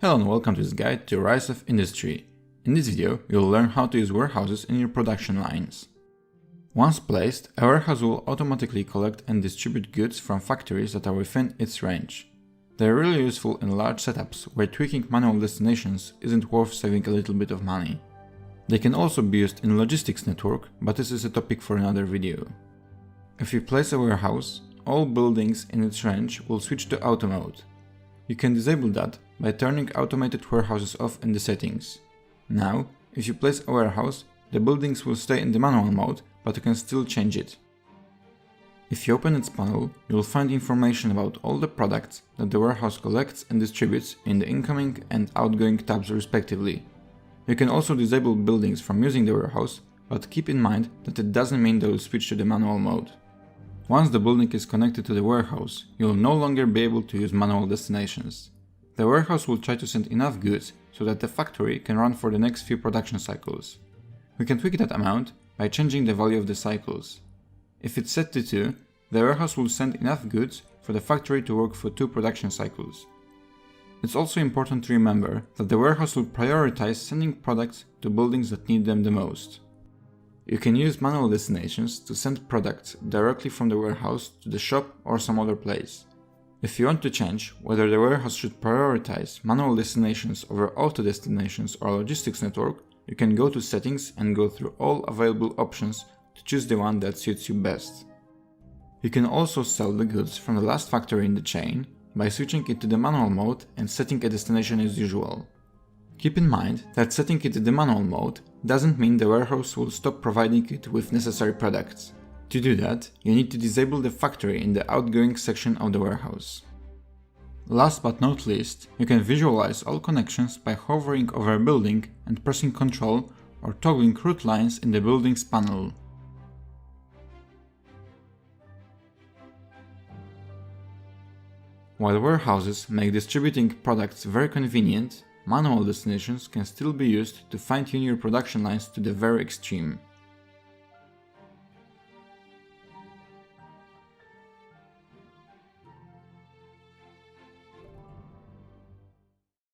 Hello and welcome to this guide to Rise of Industry. In this video, you'll learn how to use warehouses in your production lines. Once placed, a warehouse will automatically collect and distribute goods from factories that are within its range. They are really useful in large setups where tweaking manual destinations isn't worth saving a little bit of money. They can also be used in logistics network, but this is a topic for another video. If you place a warehouse, all buildings in its range will switch to auto mode. You can disable that by turning automated warehouses off in the settings. Now, if you place a warehouse, the buildings will stay in the manual mode, but you can still change it. If you open its panel, you will find information about all the products that the warehouse collects and distributes in the incoming and outgoing tabs respectively. You can also disable buildings from using the warehouse, but keep in mind that it doesn't mean they will switch to the manual mode. Once the building is connected to the warehouse, you will no longer be able to use manual destinations. The warehouse will try to send enough goods so that the factory can run for the next few production cycles. We can tweak that amount by changing the value of the cycles. If it's set to 2, the warehouse will send enough goods for the factory to work for 2 production cycles. It's also important to remember that the warehouse will prioritize sending products to buildings that need them the most. You can use manual destinations to send products directly from the warehouse to the shop or some other place. If you want to change whether the warehouse should prioritize manual destinations over auto destinations or logistics network, you can go to settings and go through all available options to choose the one that suits you best. You can also sell the goods from the last factory in the chain by switching it to the manual mode and setting a destination as usual. Keep in mind that setting it to the manual mode doesn't mean the warehouse will stop providing it with necessary products. To do that, you need to disable the factory in the outgoing section of the warehouse. Last but not least, you can visualize all connections by hovering over a building and pressing Ctrl or toggling route lines in the buildings panel. While warehouses make distributing products very convenient, manual destinations can still be used to fine-tune your production lines to the very extreme.